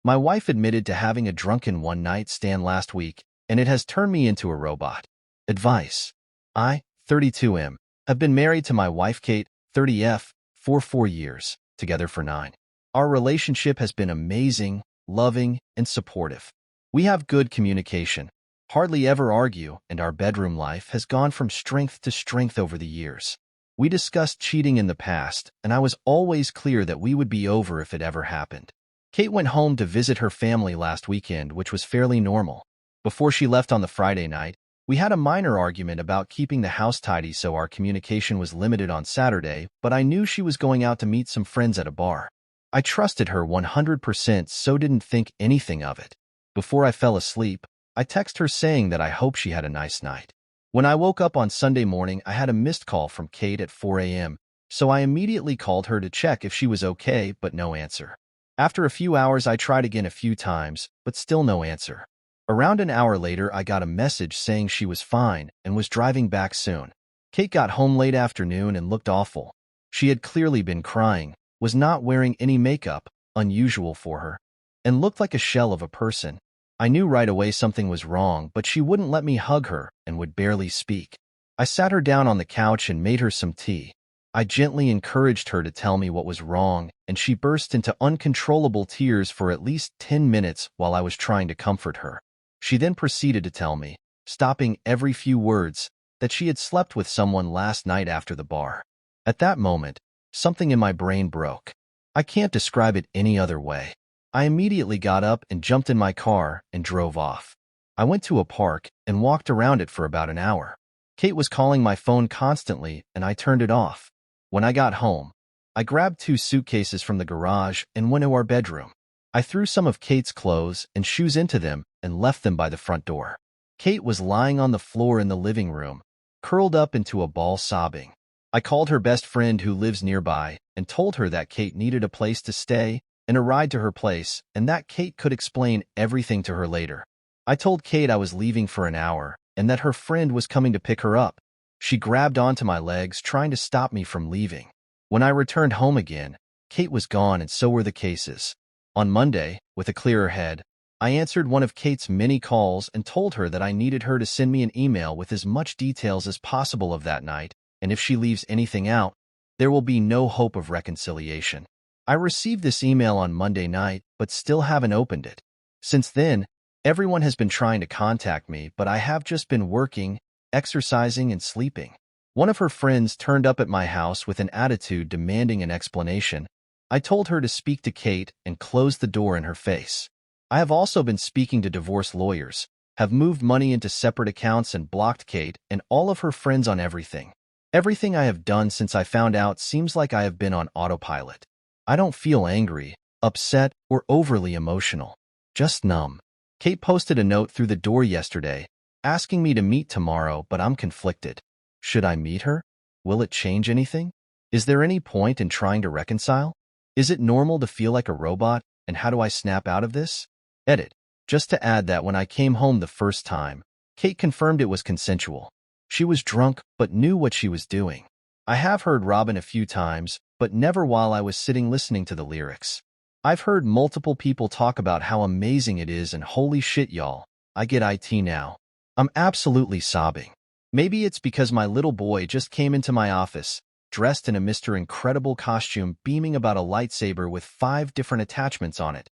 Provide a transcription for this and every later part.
My wife admitted to having a drunken one-night stand last week, and it has turned me into a robot. Advice. I, 32M, have been married to my wife Kate, 30F, for 4 years, together for 9. Our relationship has been amazing, loving, and supportive. We have good communication, hardly ever argue, and our bedroom life has gone from strength to strength over the years. We discussed cheating in the past, and I was always clear that we would be over if it ever happened. Kate went home to visit her family last weekend, which was fairly normal. Before she left on the Friday night, we had a minor argument about keeping the house tidy, so our communication was limited on Saturday, but I knew she was going out to meet some friends at a bar. I trusted her 100%, so didn't think anything of it. Before I fell asleep, I texted her saying that I hope she had a nice night. When I woke up on Sunday morning, I had a missed call from Kate at 4 a.m., so I immediately called her to check if she was okay, but no answer. After a few hours, I tried again a few times, but still no answer. Around an hour later, I got a message saying she was fine and was driving back soon. Kate got home late afternoon and looked awful. She had clearly been crying, was not wearing any makeup, unusual for her, and looked like a shell of a person. I knew right away something was wrong, but she wouldn't let me hug her and would barely speak. I sat her down on the couch and made her some tea. I gently encouraged her to tell me what was wrong, and she burst into uncontrollable tears for at least 10 minutes while I was trying to comfort her. She then proceeded to tell me, stopping every few words, that she had slept with someone last night after the bar. At that moment, something in my brain broke. I can't describe it any other way. I immediately got up and jumped in my car and drove off. I went to a park and walked around it for about an hour. Kate was calling my phone constantly, and I turned it off. When I got home, I grabbed 2 suitcases from the garage and went to our bedroom. I threw some of Kate's clothes and shoes into them and left them by the front door. Kate was lying on the floor in the living room, curled up into a ball sobbing. I called her best friend who lives nearby and told her that Kate needed a place to stay and a ride to her place, and that Kate could explain everything to her later. I told Kate I was leaving for an hour and that her friend was coming to pick her up. She grabbed onto my legs, trying to stop me from leaving. When I returned home again, Kate was gone and so were the cases. On Monday, with a clearer head, I answered one of Kate's many calls and told her that I needed her to send me an email with as much details as possible of that night, and if she leaves anything out, there will be no hope of reconciliation. I received this email on Monday night, but still haven't opened it. Since then, everyone has been trying to contact me, but I have just been working, exercising, and sleeping. One of her friends turned up at my house with an attitude demanding an explanation. I told her to speak to Kate and closed the door in her face. I have also been speaking to divorce lawyers, have moved money into separate accounts and blocked Kate and all of her friends on everything. Everything I have done since I found out seems like I have been on autopilot. I don't feel angry, upset, or overly emotional. Just numb. Kate posted a note through the door yesterday, asking me to meet tomorrow, but I'm conflicted. Should I meet her? Will it change anything? Is there any point in trying to reconcile? Is it normal to feel like a robot, and how do I snap out of this? Edit. Just to add that when I came home the first time, Kate confirmed it was consensual. She was drunk, but knew what she was doing. I have heard Robin a few times, but never while I was sitting listening to the lyrics. I've heard multiple people talk about how amazing it is, and holy shit, y'all, I get IT now. I'm absolutely sobbing. Maybe it's because my little boy just came into my office, dressed in a Mr. Incredible costume, beaming about a lightsaber with 5 different attachments on it.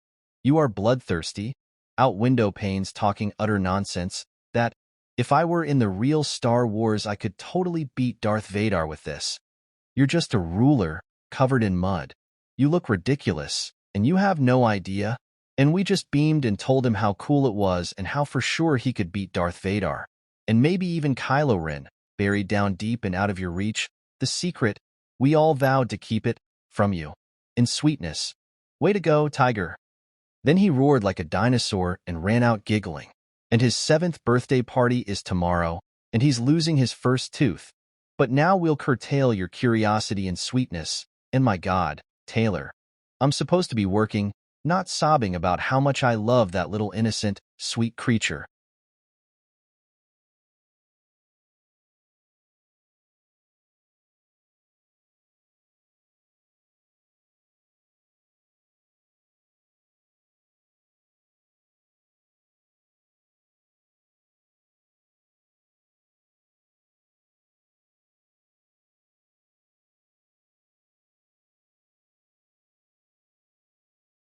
You are bloodthirsty, out window panes talking utter nonsense, that, if I were in the real Star Wars, I could totally beat Darth Vader with this. You're just a ruler, covered in mud. You look ridiculous, and you have no idea. And we just beamed and told him how cool it was and how for sure he could beat Darth Vader. And maybe even Kylo Ren, buried down deep and out of your reach, the secret, we all vowed to keep it, from you. In sweetness. Way to go, Tiger. Then he roared like a dinosaur and ran out giggling. And his 7th birthday party is tomorrow, and he's losing his first tooth. But now we'll curtail your curiosity and sweetness, and my God, Taylor. I'm supposed to be working, not sobbing about how much I love that little innocent, sweet creature.